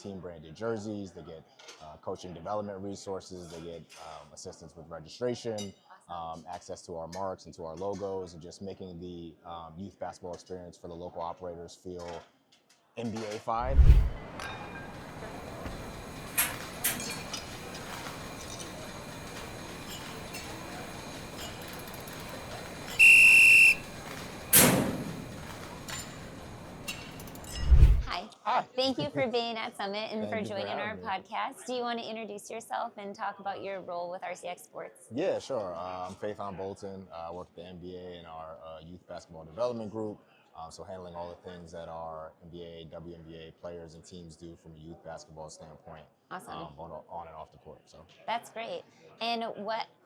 team branded jerseys, they get coaching development resources, they get assistance with registration, access to our marks and to our logos, and just making the youth basketball experience for the local operators feel NBA-fied. Hi. Thank you for being at Summit and for Thank you for joining our having me. podcast. Do you want to introduce yourself and talk about your role with RCX Sports? Yeah, sure. I'm Phaethon Bolton. I work at the NBA in our youth basketball development group. So handling all the things that our NBA, WNBA players and teams do from a youth basketball standpoint. Awesome. On and off the court. So That's great. And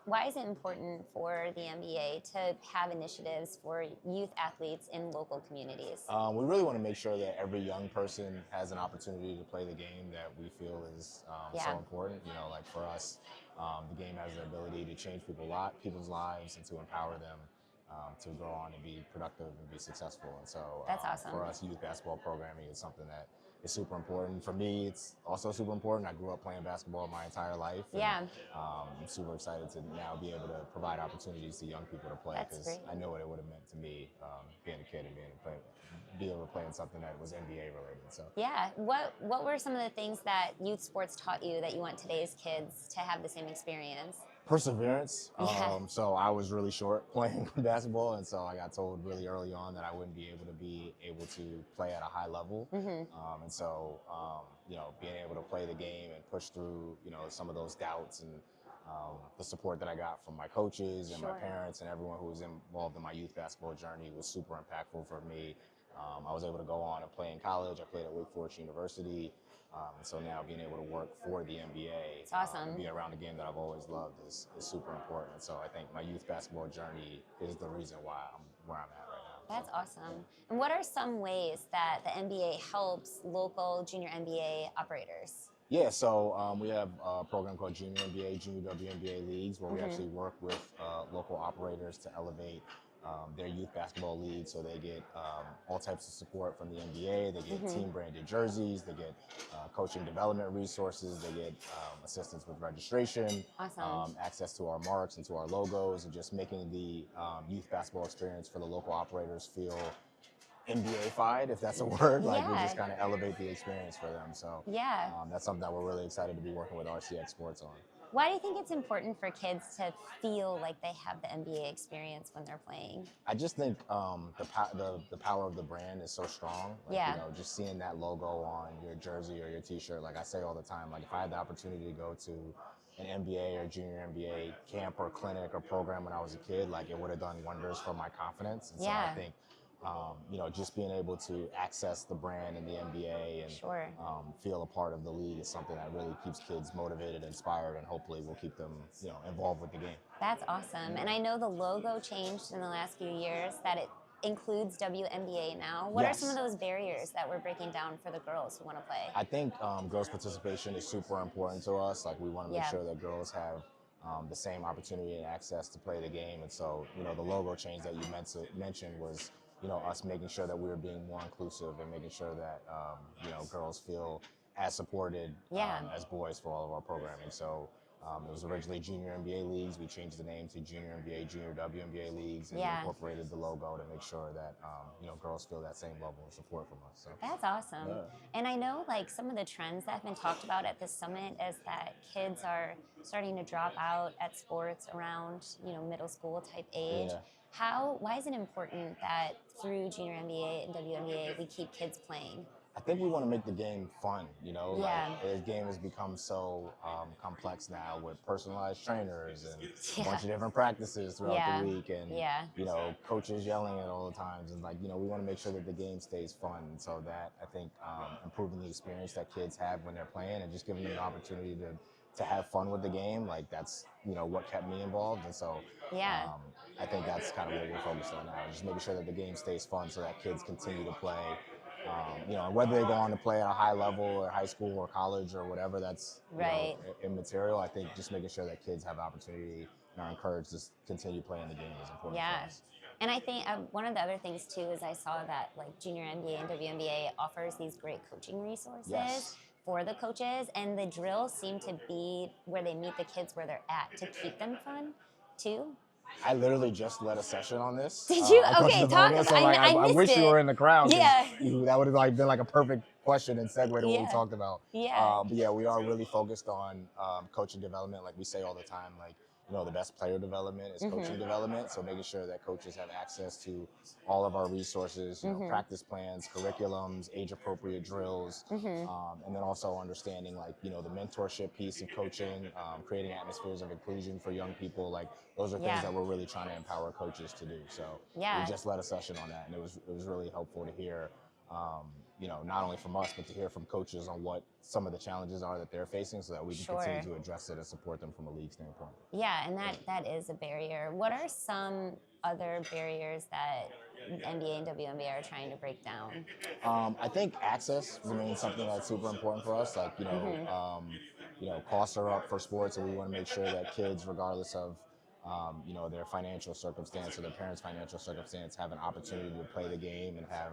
why is it important for the NBA to have initiatives for youth athletes in local communities? We really want to make sure that every young person has an opportunity to play the game that we feel is so important. You know, like for us, the game has the ability to change people's lives and to empower them to go on and be productive and be successful. And so That's awesome. For us, youth basketball programming is something that is super important. For me, it's also super important. I grew up playing basketball my entire life. And, I'm super excited to now be able to provide opportunities to young people to play, because I know what it would have meant to me being a kid and be able to play in something that was NBA related. So yeah, what were some of the things that youth sports taught you that you want today's kids to have the same experience? Perseverance. Yeah. So I was really short playing basketball, and so I got told really early on that I wouldn't be able to play at a high level. And so you know, being able to play the game and push through, you know, some of those doubts and the support that I got from my coaches and my parents and everyone who was involved in my youth basketball journey was super impactful for me. I was able to go on and play in college. I played at Wake Forest University. And so now being able to work for the NBA, it's awesome. And be around a game that I've always loved is super important. So I think my youth basketball journey is the reason why I'm where I'm at right now. That's awesome. And what are some ways that the NBA helps local junior NBA operators? Yeah, so we have a program called Junior NBA, Junior WNBA Leagues, where we actually work with local operators to elevate their youth basketball league, so they get all types of support from the NBA. They get team branded jerseys, they get coaching development resources, they get assistance with registration, access to our marks and to our logos, and just making the youth basketball experience for the local operators feel NBA-fied, if that's a word. Like we just kind of elevate the experience for them. So that's something that we're really excited to be working with RCX Sports on. Why do you think it's important for kids to feel like they have the NBA experience when they're playing? I just think the power of the brand is so strong. Like, you know, just seeing that logo on your jersey or your T-shirt, like I say all the time, like if I had the opportunity to go to an NBA or junior NBA camp or clinic or program when I was a kid, like it would have done wonders for my confidence. And so I think you know, just being able to access the brand in the NBA and feel a part of the league is something that really keeps kids motivated, inspired, and hopefully will keep them, you know, involved with the game. That's awesome. And I know the logo changed in the last few years, that it includes WNBA now. What are some of those barriers that we're breaking down for the girls who want to play? I think girls' participation is super important to us. Like we want to make sure that girls have the same opportunity and access to play the game. And so, you know, the logo change that you mentioned was, you know, us making sure that we were being more inclusive and making sure that, you know, girls feel as supported as boys for all of our programming. So it was originally Junior NBA Leagues. We changed the name to Junior NBA, Junior WNBA Leagues, and incorporated the logo to make sure that, you know, girls feel that same level of support from us. So. That's awesome. And I know like some of the trends that have been talked about at the summit is that kids are starting to drop out at sports around, you know, middle school type age. Why is it important that through Junior NBA and WNBA we keep kids playing? I think we want to make the game fun, you know? Like, the game has become so complex now with personalized trainers and a bunch of different practices throughout the week and, you know, coaches yelling at all the times. And, like, you know, we want to make sure that the game stays fun. And so that, I think, improving the experience that kids have when they're playing and just giving them an opportunity to have fun with the game, like, that's, you know, what kept me involved. And so I think that's kind of what we're focused on now, just making sure that the game stays fun so that kids continue to play. You know, whether they go on to play at a high level or high school or college or whatever, that's you know, immaterial. I think just making sure that kids have opportunity and are encouraged to continue playing the game is important for us. And I think one of the other things too is I saw that like Junior NBA and WNBA offers these great coaching resources for the coaches, and the drills seem to be where they meet the kids where they're at to keep them fun too. I literally just led a session on this. Did you? Okay, talk about about. so like, I missed wish it. you were in the crowd. Yeah. That would have like been like a perfect question and segue to what we Yeah. talked about. Yeah. But yeah, we are really focused on coaching development. Like we say all the time, like, you know, the best player development is coaching development. So making sure that coaches have access to all of our resources, you know, practice plans, curriculums, age-appropriate drills, and then also understanding, like, you know, the mentorship piece of coaching, creating atmospheres of inclusion for young people. Like those are things that we're really trying to empower coaches to do. So we just led a session on that, and it was really helpful to hear. You know, not only from us, but to hear from coaches on what some of the challenges are that they're facing so that we can continue to address it and support them from a league standpoint. Yeah, and that is a barrier. What are some other barriers that NBA and WNBA are trying to break down? I think access remains something that's super important for us. Like, you know, costs are up for sports, and we want to make sure that kids, regardless of you know, their financial circumstance or their parents' financial circumstance, have an opportunity to play the game and have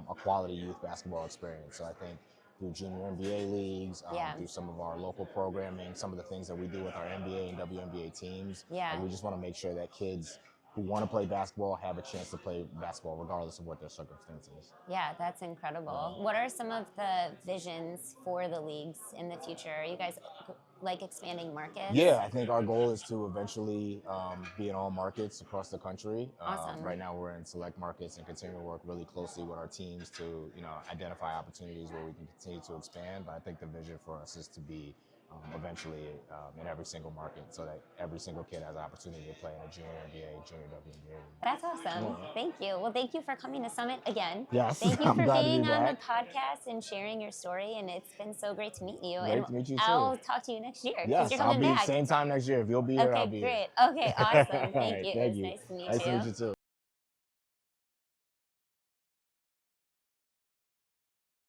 a quality youth basketball experience. So I think through junior NBA leagues, through some of our local programming, some of the things that we do with our NBA and WNBA teams, like we just want to make sure that kids who want to play basketball have a chance to play basketball regardless of what their circumstances. Yeah, that's incredible. What are some of the visions for the leagues in the future? Are you guys like expanding markets? Yeah, I think our goal is to eventually be in all markets across the country. Awesome. Right now we're in select markets and continue to work really closely with our teams to, you know, identify opportunities where we can continue to expand. But I think the vision for us is to be eventually in every single market, so that every single kid has an opportunity to play in a junior NBA, junior WNBA. That's awesome. Thank you. Well, thank you for coming to Summit again. Yes, thank you I'm for glad to being be on back. the podcast and sharing your story. And it's been so great to meet you. Great to meet you too. I'll talk to you next year. Yes, you're I'll coming be back. same time next year. If you'll be here, Okay, I'll be great. here. Okay, awesome. Thank Right, you. thank It was you. nice to meet you. Nice to meet you too.